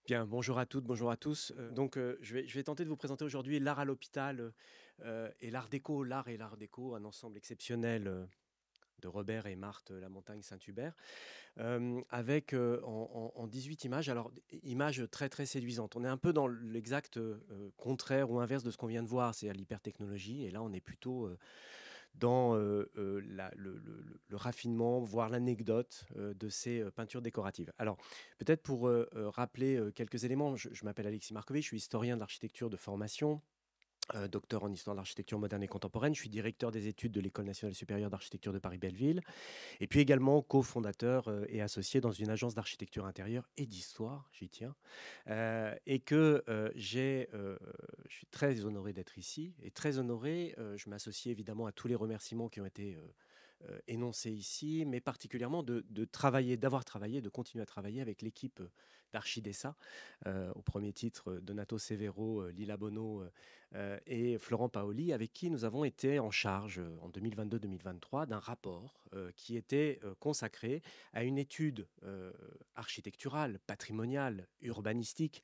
Bien, bonjour à toutes, bonjour à tous. Je vais tenter de vous présenter aujourd'hui l'art à l'hôpital et l'art déco. L'art et l'art déco, un ensemble exceptionnel de Robert et Marthe Lamontagne Saint-Hubert, avec en 18 images, alors images très très séduisantes. On est un peu dans l'exact contraire ou inverse de ce qu'on vient de voir, c'est à l'hypertechnologie, et là on est plutôt dans le raffinement, voire l'anecdote de ces peintures décoratives. Alors, peut-être pour rappeler quelques éléments, je m'appelle Alexis Markovitch, je suis historien de l'architecture de formation, docteur en histoire de l'architecture moderne et contemporaine. Je suis directeur des études de l'École nationale supérieure d'architecture de Paris-Belleville, et puis également cofondateur et associé dans une agence d'architecture intérieure et d'histoire, j'y tiens, et que je suis très honoré d'être ici et très honoré, je m'associe évidemment à tous les remerciements qui ont été énoncés ici, mais particulièrement de travailler, d'avoir travaillé, de continuer à travailler avec l'équipe d'Archidessa, au premier titre Donato Severo, Lila Bono et Florent Paoli, avec qui nous avons été en charge en 2022-2023 d'un rapport qui était consacré à une étude architecturale, patrimoniale, urbanistique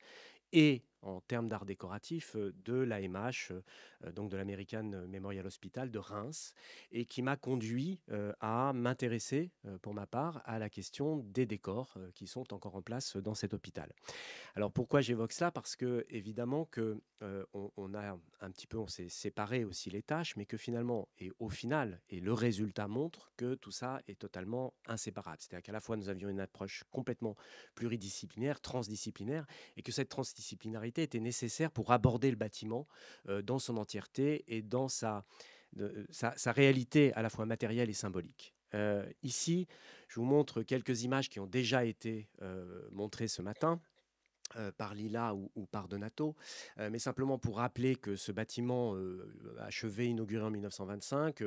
et en termes d'art décoratif, de l'AMH, donc de l'American Memorial Hospital de Reims, et qui m'a conduit, à m'intéresser, pour ma part, à la question des décors, qui sont encore en place dans cet hôpital. Alors pourquoi j'évoque cela? Parce que évidemment que, on a un petit peu on s'est séparé aussi les tâches, mais que finalement et au final et le résultat montre que tout ça est totalement inséparable. C'est-à-dire qu'à la fois nous avions une approche complètement pluridisciplinaire, transdisciplinaire, et que cette transdisciplinarité était nécessaire pour aborder le bâtiment, dans son entièreté et dans sa réalité à la fois matérielle et symbolique. Ici, je vous montre quelques images qui ont déjà été, montrées ce matin par Lila ou par Donato, mais simplement pour rappeler que ce bâtiment, achevé, inauguré en 1925,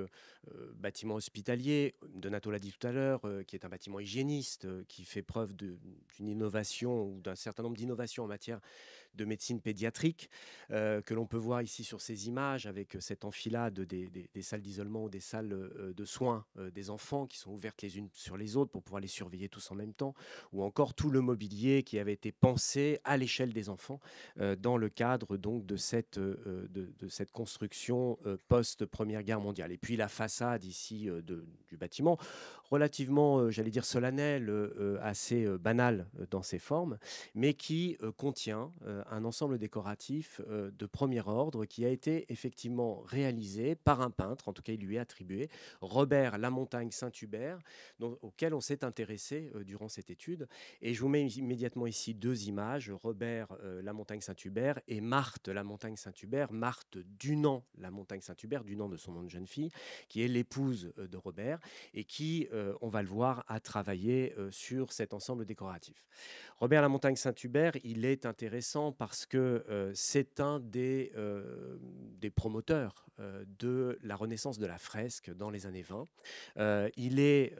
bâtiment hospitalier, Donato l'a dit tout à l'heure, qui est un bâtiment hygiéniste, qui fait preuve d'une innovation ou d'un certain nombre d'innovations en matière de médecine pédiatrique, que l'on peut voir ici sur ces images avec cette enfilade des salles d'isolement ou des salles de soins des enfants qui sont ouvertes les unes sur les autres pour pouvoir les surveiller tous en même temps, ou encore tout le mobilier qui avait été pensé à l'échelle des enfants dans le cadre donc de cette construction post-Première Guerre mondiale. Et puis la façade ici du bâtiment, relativement, j'allais dire solennelle, assez banale dans ses formes, mais qui contient un ensemble décoratif de premier ordre qui a été effectivement réalisé par un peintre, en tout cas il lui est attribué, Robert Lamontagne Saint-Hubert, auquel on s'est intéressé durant cette étude. Et je vous mets immédiatement ici deux images, Robert Lamontagne Saint-Hubert et Marthe Lamontagne Saint-Hubert, Marthe Dunant Lamontagne Saint-Hubert, Dunant de son nom de jeune fille, qui est l'épouse de Robert et qui, on va le voir, a travaillé sur cet ensemble décoratif. Robert Lamontagne Saint-Hubert, il est intéressant parce que c'est un des promoteurs de la renaissance de la fresque dans les années 20. Il est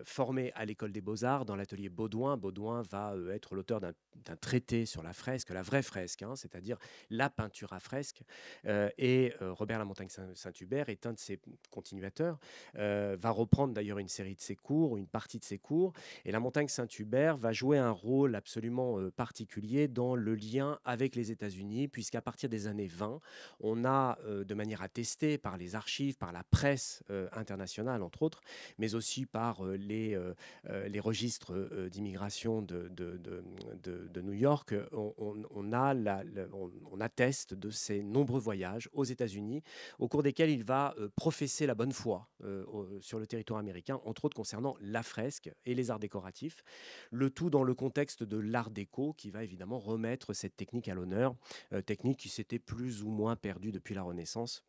formé à l'école des beaux-arts dans l'atelier Baudouin. Baudouin va être l'auteur d'un traité sur la fresque, la vraie fresque, hein, c'est-à-dire la peinture à fresque. Robert Lamontagne Saint-Hubert est un de ses continuateurs, va reprendre d'ailleurs une série de ses cours, une partie de ses cours. Et Lamontagne Saint-Hubert va jouer un rôle absolument particulier dans le lien avec les États-Unis, puisqu'à partir des années 20, on a, de manière attestée par les archives, par la presse internationale, entre autres, mais aussi par les registres d'immigration de New York, on atteste de ces nombreux voyages aux États-Unis, au cours desquels il va professer la bonne foi sur le territoire américain, entre autres concernant la fresque et les arts décoratifs. Le tout dans le contexte de l'art déco, qui va évidemment remettre cette technique à l'honneur, technique qui s'était plus ou moins perdue depuis la Renaissance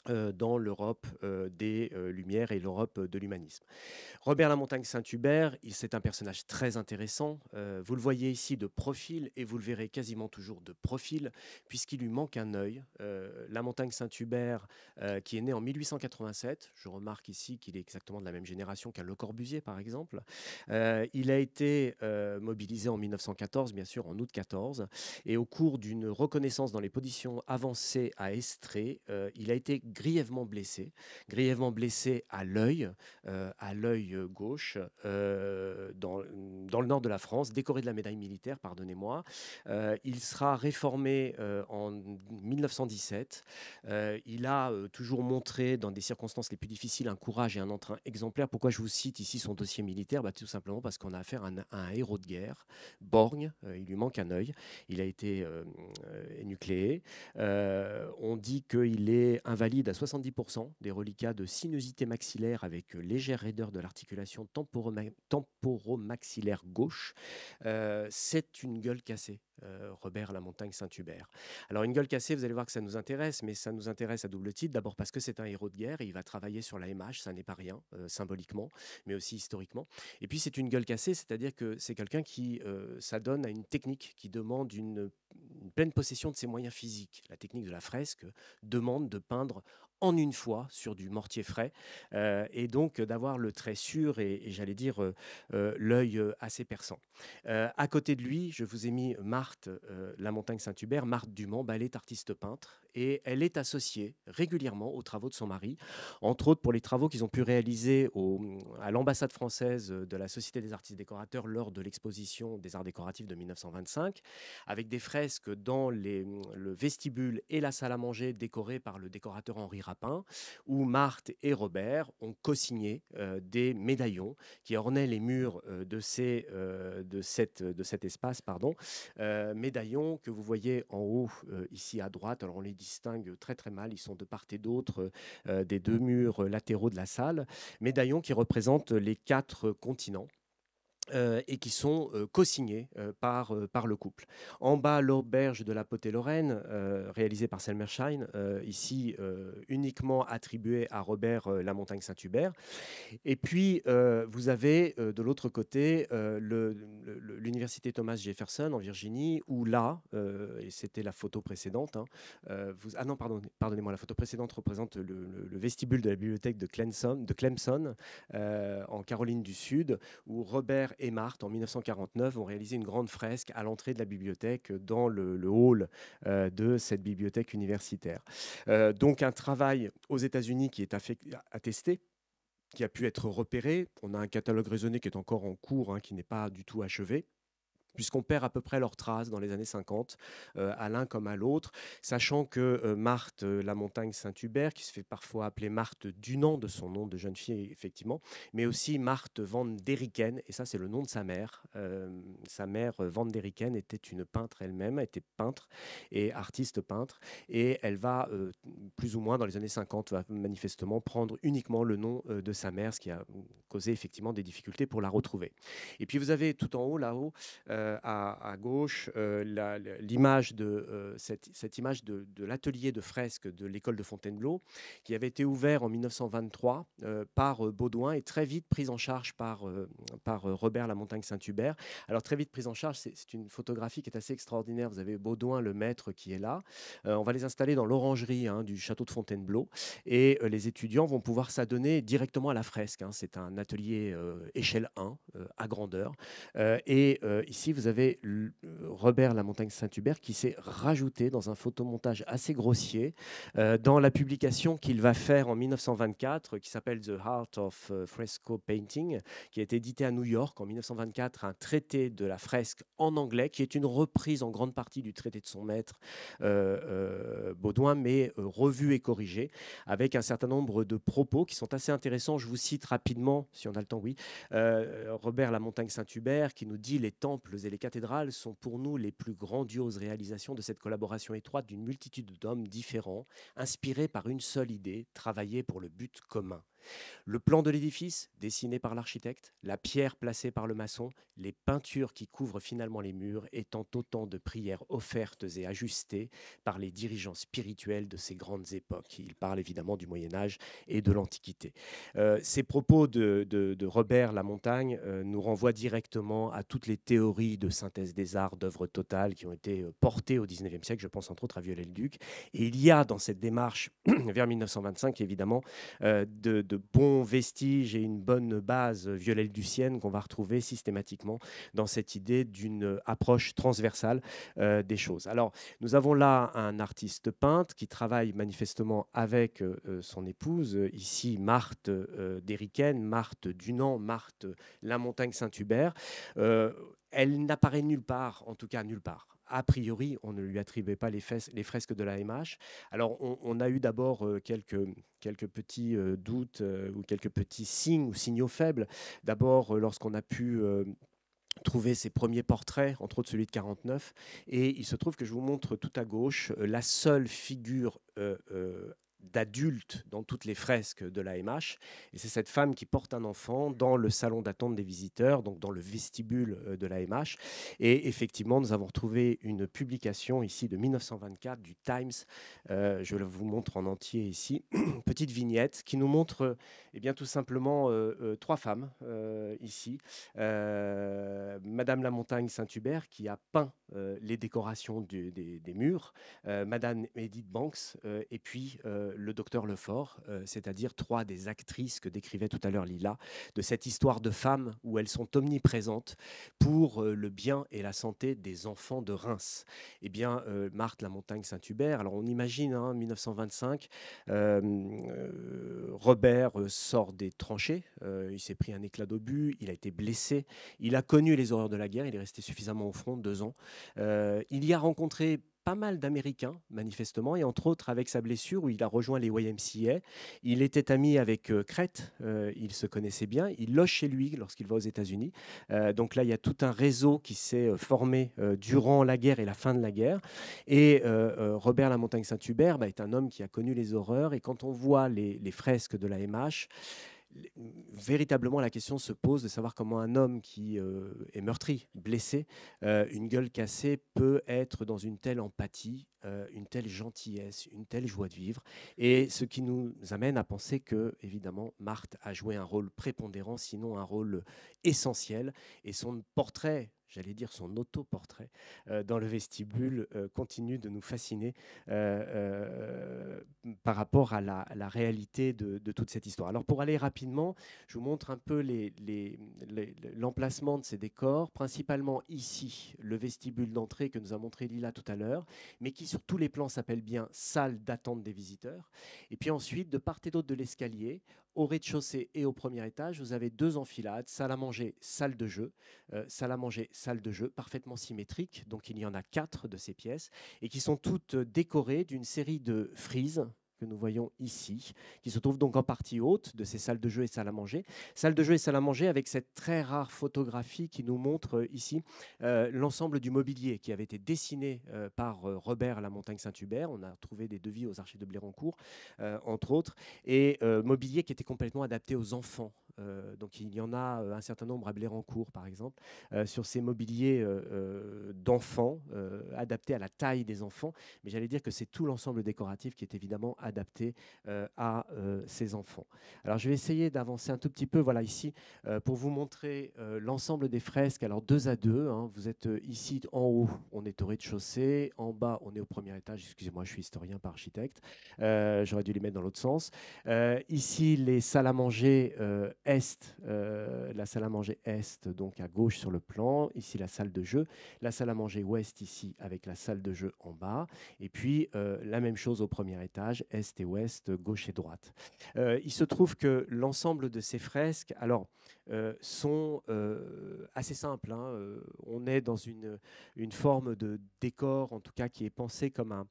dans l'Europe des Lumières et l'Europe de l'humanisme. Robert Lamontagne Saint-Hubert, c'est un personnage très intéressant. Vous le voyez ici de profil et vous le verrez quasiment toujours de profil, puisqu'il lui manque un œil. Lamontagne Saint-Hubert, qui est né en 1887, je remarque ici qu'il est exactement de la même génération qu'un Le Corbusier, par exemple. Il a été mobilisé en 1914, bien sûr, en août 14, et au cours d'une reconnaissance dans les positions avancées à Estrée, il a été grièvement blessé à l'œil gauche, dans le nord de la France, décoré de la médaille militaire, pardonnez-moi. Il sera réformé en 1917. Il a toujours montré, dans des circonstances les plus difficiles, un courage et un entrain exemplaire. Pourquoi je vous cite ici son dossier militaire? Tout simplement parce qu'on a affaire à un héros de guerre, borgne, il lui manque un œil, il a été énucléé. On dit qu'il est invalide à 70% des reliquats de sinusité maxillaire avec légère raideur de l'articulation temporomaxillaire gauche. C'est une gueule cassée, Robert Lamontagne Saint-Hubert. Alors une gueule cassée, vous allez voir que ça nous intéresse, mais ça nous intéresse à double titre. D'abord parce que c'est un héros de guerre et il va travailler sur la MH, ça n'est pas rien, symboliquement, mais aussi historiquement. Et puis c'est une gueule cassée, c'est-à-dire que c'est quelqu'un qui s'adonne à une technique qui demande une pleine possession de ses moyens physiques. La technique de la fresque demande de peindre en une fois sur du mortier frais et donc d'avoir le trait sûr et j'allais dire l'œil assez perçant. À côté de lui, je vous ai mis Marthe Lamontagne Saint-Hubert. Marthe Dumont, elle est artiste peintre et elle est associée régulièrement aux travaux de son mari, entre autres pour les travaux qu'ils ont pu réaliser à l'ambassade française de la Société des artistes décorateurs lors de l'exposition des arts décoratifs de 1925, avec des fresques dans le vestibule et la salle à manger décorées par le décorateur Henri Rapin, où Marthe et Robert ont co-signé des médaillons qui ornaient les murs de cet espace, médaillons que vous voyez en haut ici à droite. Alors on les distingue très très mal, ils sont de part et d'autre des deux murs latéraux de la salle. Médaillons qui représentent les 4 continents. Et qui sont co-signés par le couple. En bas, l'auberge de la Potée-Lorraine, réalisée par Selmersheim, ici uniquement attribuée à Robert Lamontagne Saint-Hubert. Et puis, vous avez de l'autre côté l'université Thomas Jefferson en Virginie, où là, et c'était la photo précédente, pardonnez-moi, la photo précédente représente le vestibule de la bibliothèque de Clemson en Caroline du Sud, où Robert et Marthe, en 1949, vont réaliser une grande fresque à l'entrée de la bibliothèque, dans le hall de cette bibliothèque universitaire. Donc un travail aux États-Unis qui est attesté, qui a pu être repéré. On a un catalogue raisonné qui est encore en cours, qui n'est pas du tout achevé, puisqu'on perd à peu près leurs traces dans les années 50, à l'un comme à l'autre, sachant que Marthe Lamontagne Saint-Hubert, qui se fait parfois appeler Marthe Dunant, de son nom de jeune fille, effectivement, mais aussi Marthe Van Deriken, et ça c'est le nom de sa mère. Sa mère, Van Deriken, était une peintre elle-même, était peintre et artiste peintre, et elle va, plus ou moins dans les années 50, va manifestement prendre uniquement le nom de sa mère, ce qui a causé effectivement des difficultés pour la retrouver. Et puis vous avez tout en haut, là-haut, à gauche, l'image cette image de l'atelier de fresque de l'école de Fontainebleau, qui avait été ouvert en 1923 par Baudouin et très vite prise en charge par Robert Lamontagne Saint-Hubert. Alors très vite prise en charge, c'est une photographie qui est assez extraordinaire. Vous avez Baudouin, le maître, qui est là. On va les installer dans l'orangerie du château de Fontainebleau et les étudiants vont pouvoir s'adonner directement à la fresque. C'est un atelier échelle 1 à grandeur. Et ici, vous avez Robert Lamontagne Saint-Hubert qui s'est rajouté dans un photomontage assez grossier dans la publication qu'il va faire en 1924, qui s'appelle The Art of Fresco Painting, qui a été édité à New York en 1924, un traité de la fresque en anglais, qui est une reprise en grande partie du traité de son maître Baudouin, mais revu et corrigé, avec un certain nombre de propos qui sont assez intéressants. Je vous cite rapidement, si on a le temps, oui. Robert Lamontagne Saint-Hubert qui nous dit: les temples et les cathédrales sont pour nous les plus grandioses réalisations de cette collaboration étroite d'une multitude d'hommes différents, inspirés par une seule idée, travailler pour le but commun. Le plan de l'édifice, dessiné par l'architecte, la pierre placée par le maçon, les peintures qui couvrent finalement les murs, étant autant de prières offertes et ajustées par les dirigeants spirituels de ces grandes époques. Il parle évidemment du Moyen-Âge et de l'Antiquité. Ces propos de Robert Lamontagne nous renvoient directement à toutes les théories de synthèse des arts, d'œuvres totales qui ont été portées au XIXe siècle. Je pense entre autres à Viollet-le-Duc. Et il y a dans cette démarche vers 1925, évidemment, de de bons vestiges et une bonne base viollet-le-ducienne qu'on va retrouver systématiquement dans cette idée d'une approche transversale des choses. Alors, nous avons là un artiste peintre qui travaille manifestement avec son épouse, ici Marthe Déricaine, Marthe Dunant, Marthe La Montagne Saint-Hubert. Elle n'apparaît nulle part, en tout cas nulle part. A priori, on ne lui attribuait pas les fresques de la MH. Alors, on a eu d'abord quelques petits doutes ou quelques petits signes ou signaux faibles. D'abord, lorsqu'on a pu trouver ses premiers portraits, entre autres celui de 49. Et il se trouve que je vous montre tout à gauche la seule figure d'adulte dans toutes les fresques de la MH. Et c'est cette femme qui porte un enfant dans le salon d'attente des visiteurs, donc dans le vestibule de la MH. Et effectivement, nous avons retrouvé une publication ici de 1924 du Times. Je vous montre en entier ici. Petite vignette qui nous montre eh bien, tout simplement trois femmes ici. Madame La Montagne Saint-Hubert qui a peint les décorations des murs, Madame Edith Banks et puis le docteur Lefort, c'est-à-dire trois des actrices que décrivait tout à l'heure Lila, de cette histoire de femmes où elles sont omniprésentes pour le bien et la santé des enfants de Reims. Eh bien, Marthe La Montagne Saint-Hubert, alors on imagine, 1925, Robert sort des tranchées, il s'est pris un éclat d'obus, il a été blessé, il a connu les horreurs de la guerre, il est resté suffisamment au front, 2 ans. Il y a rencontré pas mal d'Américains, manifestement, et entre autres avec sa blessure où il a rejoint les YMCA. Il était ami avec Crête, il se connaissait bien, il loge chez lui lorsqu'il va aux États-Unis. Donc là, il y a tout un réseau qui s'est formé durant la guerre et la fin de la guerre. Et Robert La Montagne Saint-Hubert est un homme qui a connu les horreurs, et quand on voit les fresques de la MH, véritablement la question se pose de savoir comment un homme qui est meurtri, blessé, une gueule cassée, peut être dans une telle empathie, une telle gentillesse, une telle joie de vivre. Et ce qui nous amène à penser que, évidemment, Marthe a joué un rôle prépondérant, sinon un rôle essentiel. Et son portrait, j'allais dire son autoportrait, dans le vestibule, continue de nous fasciner par rapport à la réalité de toute cette histoire. Alors pour aller rapidement, je vous montre un peu l'emplacement de ces décors, principalement ici, le vestibule d'entrée que nous a montré Lila tout à l'heure, mais qui sur tous les plans s'appelle bien salle d'attente des visiteurs. Et puis ensuite, de part et d'autre de l'escalier, au rez-de-chaussée et au premier étage, vous avez 2 enfilades, salle à manger, salle de jeu, salle à manger, salle de jeu, parfaitement symétriques. Donc il y en a 4 de ces pièces et qui sont toutes décorées d'une série de frises que nous voyons ici, qui se trouvent donc en partie haute de ces salles de jeu et salles à manger. Salles de jeu et salles à manger avec cette très rare photographie qui nous montre ici l'ensemble du mobilier qui avait été dessiné par Robert La Montagne Saint-Hubert. On a trouvé des devis aux archives de Blérancourt, entre autres, et mobilier qui était complètement adapté aux enfants. Donc il y en a un certain nombre à Blérancourt, par exemple, sur ces mobiliers d'enfants, adaptés à la taille des enfants. Mais j'allais dire que c'est tout l'ensemble décoratif qui est évidemment adapté à ces enfants. Alors je vais essayer d'avancer un tout petit peu, voilà, ici, pour vous montrer l'ensemble des fresques. Alors 2 à 2, vous êtes ici en haut, on est au rez-de-chaussée, en bas, on est au premier étage. Excusez-moi, je suis historien, pas architecte. J'aurais dû les mettre dans l'autre sens. Ici, les salles à manger est, la salle à manger est, donc à gauche sur le plan. Ici, la salle de jeu. La salle à manger ouest, ici, avec la salle de jeu en bas. Et puis, la même chose au premier étage, est et ouest, gauche et droite. Il se trouve que l'ensemble de ces fresques, alors, sont assez simples. On est dans une forme de décor, en tout cas, qui est pensé comme un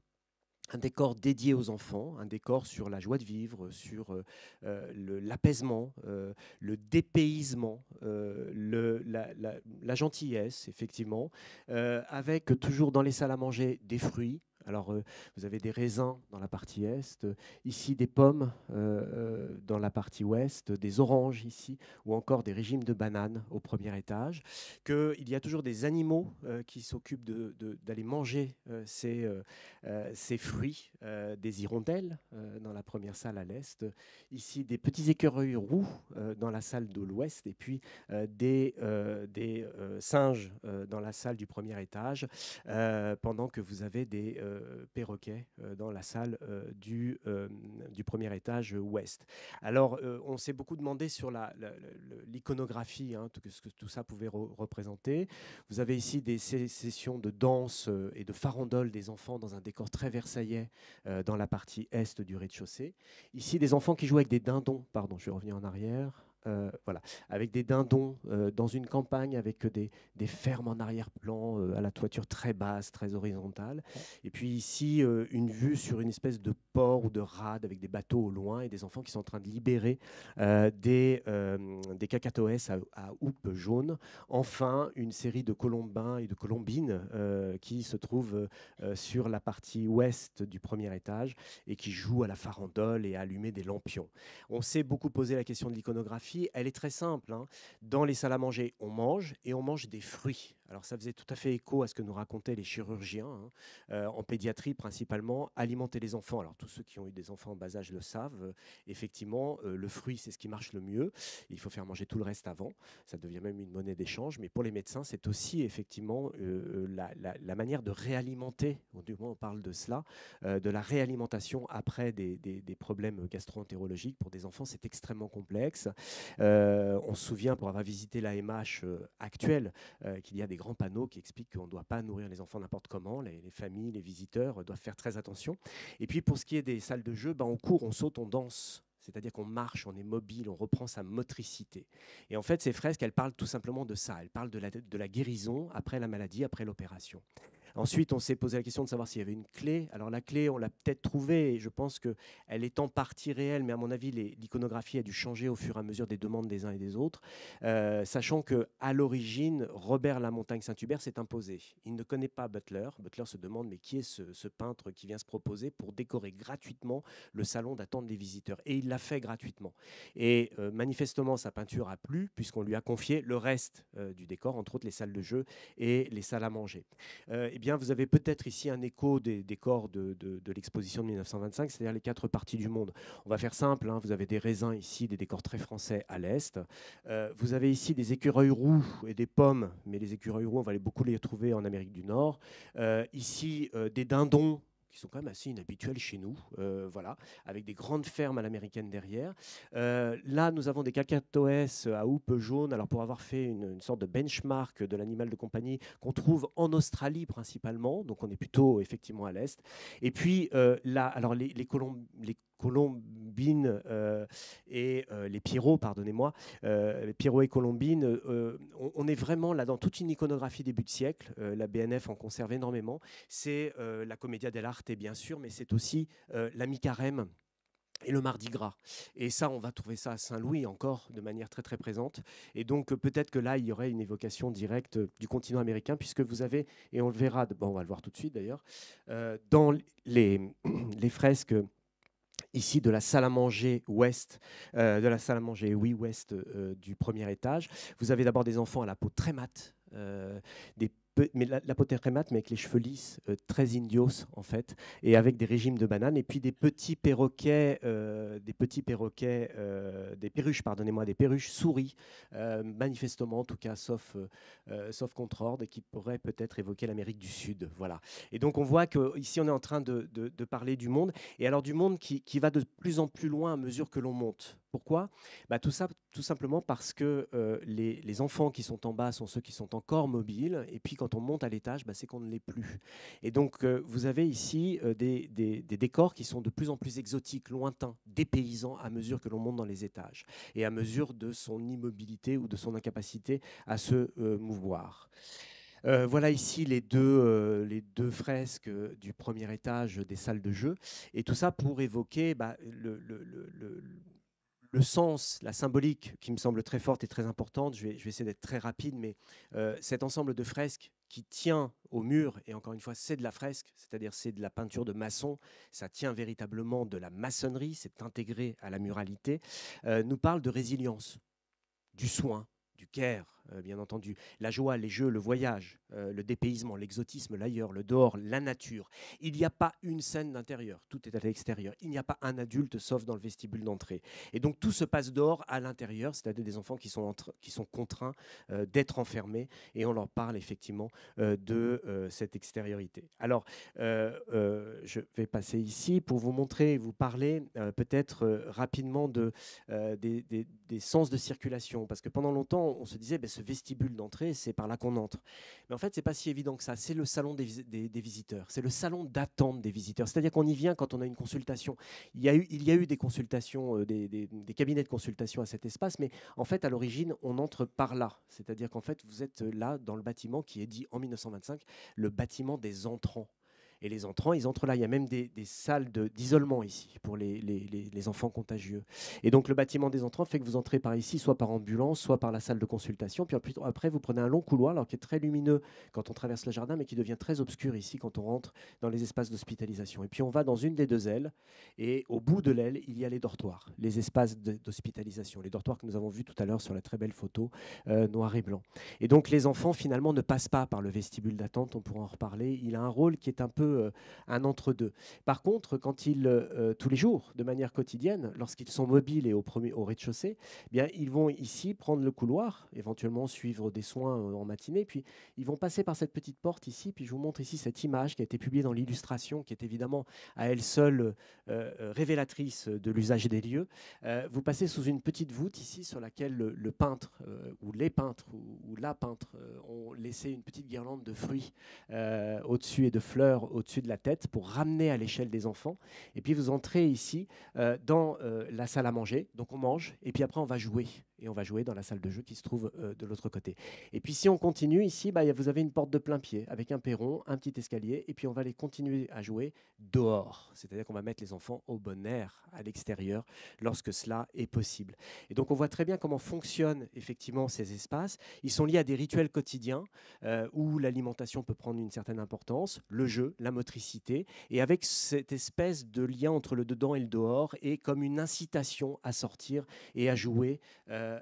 décor dédié aux enfants, un décor sur la joie de vivre, sur l'apaisement, le dépaysement, la gentillesse, effectivement, avec toujours dans les salles à manger des fruits. Alors, vous avez des raisins dans la partie est, ici des pommes dans la partie ouest, des oranges ici, ou encore des régimes de bananes au premier étage, qu'il y a toujours des animaux qui s'occupent d'aller manger ces fruits, des hirondelles dans la première salle à l'est, ici des petits écureuils roux dans la salle de l'ouest, et puis des singes dans la salle du premier étage, pendant que vous avez des perroquets dans la salle du premier étage ouest. Alors, on s'est beaucoup demandé sur l'iconographie, hein, ce que tout ça pouvait représenter. Vous avez ici des sessions de danse et de farandole des enfants dans un décor très versaillais dans la partie est du rez-de-chaussée. Ici, des enfants qui jouent avec des dindons. Pardon, je vais revenir en arrière. Voilà, avec des dindons dans une campagne avec des fermes en arrière-plan à la toiture très basse, très horizontale. Et puis ici, une vue sur une espèce de port ou de rade avec des bateaux au loin et des enfants qui sont en train de libérer des cacatoès à houppes jaunes. Enfin, une série de colombins et de colombines qui se trouvent sur la partie ouest du premier étage et qui jouent à la farandole et à allumer des lampions. On s'est beaucoup posé la question de l'iconographie. Elle est très simple, hein. Dans les salles à manger, on mange et on mange des fruits. Alors ça faisait tout à fait écho à ce que nous racontaient les chirurgiens, hein, en pédiatrie principalement, alimenter les enfants. Alors tous ceux qui ont eu des enfants en bas âge le savent. Effectivement, le fruit, c'est ce qui marche le mieux. Il faut faire manger tout le reste avant. Ça devient même une monnaie d'échange. Mais pour les médecins, c'est aussi effectivement la manière de réalimenter, du moins on parle de cela, de la réalimentation après des problèmes gastro-entérologiques. Pour des enfants, c'est extrêmement complexe. On se souvient, pour avoir visité l'AMH actuelle, qu'il y a des grands panneaux qui expliquent qu'on ne doit pas nourrir les enfants n'importe comment. Les familles, les visiteurs doivent faire très attention. Et puis pour ce qui est des salles de jeu, on court, on saute, on danse. C'est-à-dire qu'on marche, on est mobile, on reprend sa motricité. Et en fait, ces fresques, elles parlent tout simplement de ça. Elles parlent de la guérison après la maladie, après l'opération. Ensuite, on s'est posé la question de savoir s'il y avait une clé. Alors la clé, on l'a peut-être trouvée et je pense qu'elle est en partie réelle, mais à mon avis, l'iconographie a dû changer au fur et à mesure des demandes des uns et des autres, sachant qu'à l'origine, Robert Lamontagne-Saint-Hubert s'est imposé. Il ne connaît pas Butler. Butler se demande mais qui est ce peintre qui vient se proposer pour décorer gratuitement le salon d'attente des visiteurs. Et il l'a fait gratuitement. Et manifestement, sa peinture a plu puisqu'on lui a confié le reste du décor, entre autres les salles de jeu et les salles à manger. Eh bien, vous avez peut-être ici un écho des décors de l'exposition de 1925, c'est-à-dire les 4 parties du monde. On va faire simple, hein, vous avez des raisins ici, des décors très français à l'est. Vous avez ici des écureuils roux et des pommes, mais les écureuils roux, on va beaucoup les trouver en Amérique du Nord. Ici, des dindons qui sont quand même assez inhabituels chez nous, voilà, avec des grandes fermes à l'américaine derrière. Là, nous avons des cacatoès à houppes jaunes, alors pour avoir fait une sorte de benchmark de l'animal de compagnie qu'on trouve en Australie principalement, donc on est plutôt effectivement à l'est. Et puis là, alors les colombines et les pierrots, pardonnez-moi, les pierrots et colombines, on est vraiment là dans toute une iconographie début de siècle. La BNF en conserve énormément. C'est la Commedia dell'arte, bien sûr, mais c'est aussi la mi-carême et le Mardi Gras. Et ça, on va trouver ça à Saint-Louis encore de manière très très présente. Et donc peut-être que là, il y aurait une évocation directe du continent américain, puisque vous avez, et on le verra, on va le voir tout de suite d'ailleurs, dans les fresques ici de la salle à manger ouest, ouest du premier étage. Vous avez d'abord des enfants à la peau très mate, mais la peau très mate, mais avec les cheveux lisses, très indios en fait, et avec des régimes de bananes, et puis des petits perroquets, des perruches, pardonnez-moi, des perruches souris, manifestement, en tout cas, sauf contre ordre, et qui pourraient peut-être évoquer l'Amérique du Sud. Voilà. Et donc on voit qu'ici on est en train de parler du monde, et alors du monde qui va de plus en plus loin à mesure que l'on monte. Pourquoi ? Tout ça, tout simplement parce que les enfants qui sont en bas sont ceux qui sont encore mobiles, et puis quand on monte à l'étage, c'est qu'on ne l'est plus. Et donc vous avez ici des décors qui sont de plus en plus exotiques, lointains, dépaysants à mesure que l'on monte dans les étages, et à mesure de son immobilité ou de son incapacité à se mouvoir. Voilà ici les deux fresques du premier étage des salles de jeu, et tout ça pour évoquer le sens, la symbolique qui me semble très forte et très importante. Je vais essayer d'être très rapide, mais cet ensemble de fresques qui tient au mur, et encore une fois, c'est de la fresque, c'est-à-dire c'est de la peinture de maçon, ça tient véritablement de la maçonnerie, c'est intégré à la muralité, nous parle de résilience, du soin, du care, bien entendu. La joie, les jeux, le voyage, le dépaysement, l'exotisme, l'ailleurs, le dehors, la nature. Il n'y a pas une scène d'intérieur, tout est à l'extérieur. Il n'y a pas un adulte sauf dans le vestibule d'entrée. Et donc tout se passe dehors, à l'intérieur, c'est-à-dire des enfants qui sont contraints d'être enfermés, et on leur parle effectivement de cette extériorité. Alors, je vais passer ici pour vous montrer, vous parler peut-être rapidement des sens de circulation, parce que pendant longtemps, on se disait, ce vestibule d'entrée, c'est par là qu'on entre. Mais en fait, c'est pas si évident que ça. C'est le salon des visiteurs, c'est le salon d'attente des visiteurs. C'est-à-dire qu'on y vient quand on a une consultation. Il y a eu des consultations, des cabinets de consultation à cet espace, mais en fait, à l'origine, on entre par là. C'est-à-dire qu'en fait, vous êtes là dans le bâtiment qui est dit en 1925 le bâtiment des entrants. Et les entrants, ils entrent là. Il y a même des salles d'isolement ici pour les enfants contagieux. Et donc, le bâtiment des entrants fait que vous entrez par ici, soit par ambulance, soit par la salle de consultation. Puis après, vous prenez un long couloir, alors qui est très lumineux quand on traverse le jardin, mais qui devient très obscur ici quand on rentre dans les espaces d'hospitalisation. Et puis, on va dans une des deux ailes. Et au bout de l'aile, il y a les dortoirs, les espaces d'hospitalisation. Les dortoirs que nous avons vus tout à l'heure sur la très belle photo noir et blanc. Et donc, les enfants, finalement, ne passent pas par le vestibule d'attente. On pourra en reparler. Il a un rôle qui est un peu un entre-deux. Par contre, quand tous les jours, de manière quotidienne, lorsqu'ils sont mobiles et au rez-de-chaussée, bien, ils vont ici prendre le couloir, éventuellement suivre des soins en matinée, puis ils vont passer par cette petite porte ici, puis je vous montre ici cette image qui a été publiée dans l'illustration, qui est évidemment à elle seule révélatrice de l'usage des lieux. Vous passez sous une petite voûte ici sur laquelle le peintre ou les peintres ou la peintre ont laissé une petite guirlande de fruits au-dessus et de fleurs au-dessus de la tête pour ramener à l'échelle des enfants. Et puis vous entrez ici dans la salle à manger. Donc on mange et puis après on va jouer. Et on va jouer dans la salle de jeu qui se trouve de l'autre côté. Et puis si on continue ici, vous avez une porte de plein pied avec un perron, un petit escalier. Et puis on va les continuer à jouer dehors. C'est-à-dire qu'on va mettre les enfants au bon air, à l'extérieur, lorsque cela est possible. Et donc on voit très bien comment fonctionnent effectivement ces espaces. Ils sont liés à des rituels quotidiens où l'alimentation peut prendre une certaine importance, le jeu, la motricité, et avec cette espèce de lien entre le dedans et le dehors, et comme une incitation à sortir et à jouer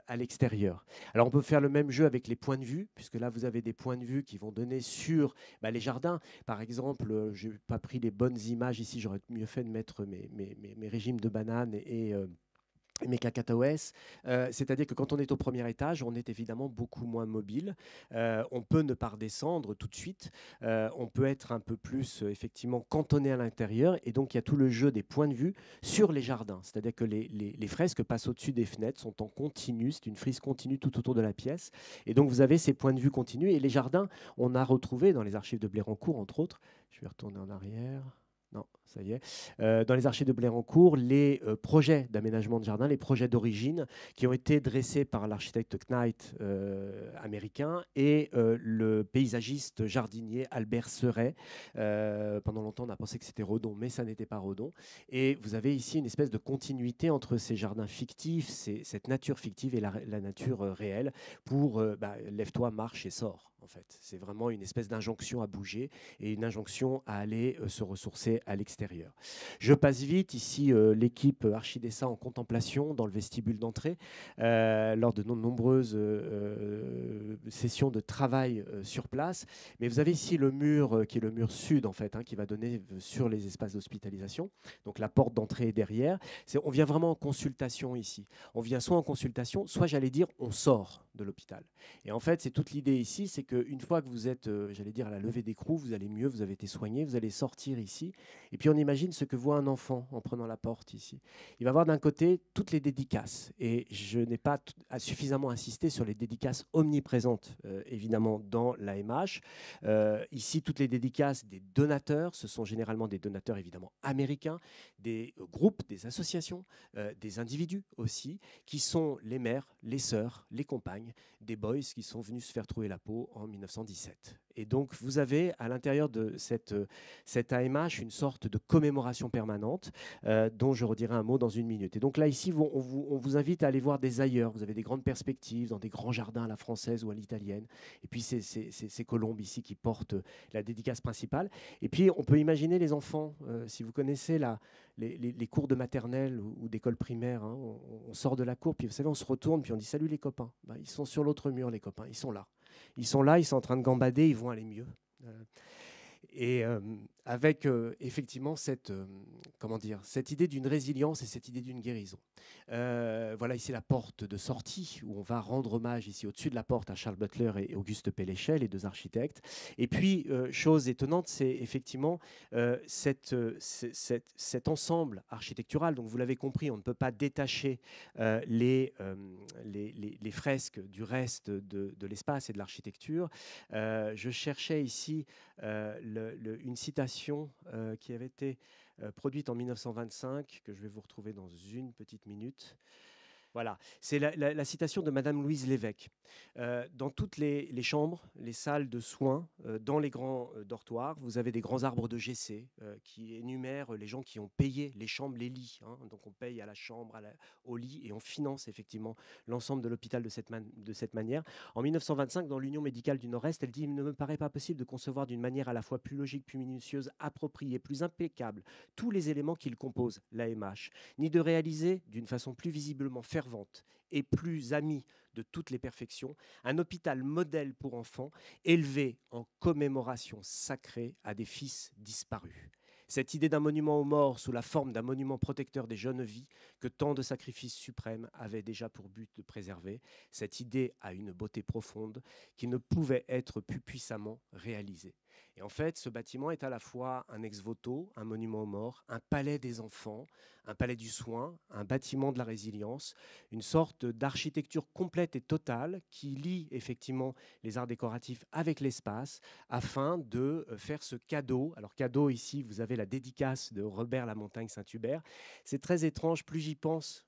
à l'extérieur. Alors on peut faire le même jeu avec les points de vue, puisque là vous avez des points de vue qui vont donner sur les jardins. Par exemple, je n'ai pas pris les bonnes images ici, j'aurais mieux fait de mettre mes régimes de bananes et mes cacatoès, c'est-à-dire que quand on est au premier étage, on est évidemment beaucoup moins mobile. On peut ne pas redescendre tout de suite. On peut être un peu plus effectivement cantonné à l'intérieur. Et donc, il y a tout le jeu des points de vue sur les jardins. C'est-à-dire que les fresques passent au-dessus des fenêtres, sont en continu. C'est une frise continue tout autour de la pièce. Et donc, vous avez ces points de vue continus. Et les jardins, on a retrouvé dans les archives de Blérancourt, entre autres. Je vais retourner en arrière. Non, ça y est. Dans les archives de Blérancourt, les projets d'aménagement de jardin, les projets d'origine qui ont été dressés par l'architecte Knight américain et le paysagiste jardinier Albert Serret. Pendant longtemps, on a pensé que c'était Redon, mais ça n'était pas Redon. Et vous avez ici une espèce de continuité entre ces jardins fictifs, cette nature fictive et la nature réelle pour lève-toi, marche et sors. En fait, c'est vraiment une espèce d'injonction à bouger et une injonction à aller se ressourcer à l'extérieur. Je passe vite ici l'équipe Archidessa en contemplation dans le vestibule d'entrée lors de nombreuses sessions de travail sur place. Mais vous avez ici le mur qui est le mur sud en fait, qui va donner sur les espaces d'hospitalisation. Donc la porte d'entrée est derrière. On vient vraiment en consultation ici. On vient soit en consultation, soit j'allais dire on sort de l'hôpital. Et en fait, c'est toute l'idée ici, c'est qu'une fois que vous êtes, j'allais dire, à la levée d'écrou, vous allez mieux, vous avez été soigné, vous allez sortir ici. Et puis on imagine ce que voit un enfant en prenant la porte ici. Il va voir d'un côté toutes les dédicaces. Et je n'ai pas suffisamment insisté sur les dédicaces omniprésentes, évidemment, dans l'AMH. Ici, toutes les dédicaces des donateurs, ce sont généralement des donateurs, évidemment, américains, des groupes, des associations, des individus aussi, qui sont les mères, les sœurs, les compagnes, des boys qui sont venus se faire trouver la peau en 1917. Et donc, vous avez à l'intérieur de cette AMH une sorte de commémoration permanente dont je redirai un mot dans une minute. Et donc là, ici, on vous invite à aller voir des ailleurs. Vous avez des grandes perspectives dans des grands jardins à la française ou à l'italienne. Et puis, ces colombes ici qui portent la dédicace principale. Et puis, on peut imaginer les enfants, si vous connaissez les cours de maternelle ou d'école primaire, hein, on sort de la cour, puis vous savez, on se retourne, puis on dit salut les copains. Ben, ils sont sur l'autre mur, les copains, ils sont là. Ils sont là, ils sont en train de gambader, ils vont aller mieux. Et avec effectivement comment dire, cette idée d'une résilience et cette idée d'une guérison. Voilà ici la porte de sortie où on va rendre hommage ici au-dessus de la porte à Charles Butler et Auguste Péléchet, les deux architectes. Et puis, chose étonnante, c'est effectivement cet ensemble architectural. Donc vous l'avez compris, on ne peut pas détacher les fresques du reste de l'espace et de l'architecture. Je cherchais ici une citation qui avait été produite en 1925, que je vais vous retrouver dans une petite minute. Voilà, c'est la citation de Madame Louise Lévesque. Dans toutes les chambres, les salles de soins, dans les grands dortoirs, vous avez des grands arbres de GC qui énumèrent les gens qui ont payé les chambres, les lits. Hein. Donc on paye à la chambre, au lit, et on finance effectivement l'ensemble de l'hôpital de cette manière. En 1925, dans l'Union médicale du Nord-Est, elle dit « Il ne me paraît pas possible de concevoir d'une manière à la fois plus logique, plus minutieuse, appropriée, plus impeccable tous les éléments qui le composent, l'AMH, ni de réaliser d'une façon plus visiblement fervente et plus amie de toutes les perfections, un hôpital modèle pour enfants élevé en commémoration sacrée à des fils disparus. Cette idée d'un monument aux morts sous la forme d'un monument protecteur des jeunes vies que tant de sacrifices suprêmes avaient déjà pour but de préserver, cette idée a une beauté profonde qui ne pouvait être plus puissamment réalisée. » Et en fait, ce bâtiment est à la fois un ex-voto, un monument aux morts, un palais des enfants, un palais du soin, un bâtiment de la résilience, une sorte d'architecture complète et totale qui lie effectivement les arts décoratifs avec l'espace afin de faire ce cadeau. Alors cadeau ici, vous avez la dédicace de Robert Lamontagne Saint-Hubert. C'est très étrange, plus j'y pense,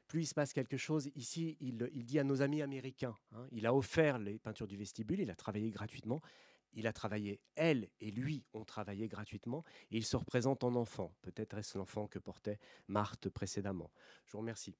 plus il se passe quelque chose. Ici, il dit à nos amis américains, hein, il a offert les peintures du vestibule, il a travaillé gratuitement. Il a travaillé, elle et lui ont travaillé gratuitement, et il se représente en enfant. Peut-être est-ce l'enfant que portait Marthe précédemment. Je vous remercie.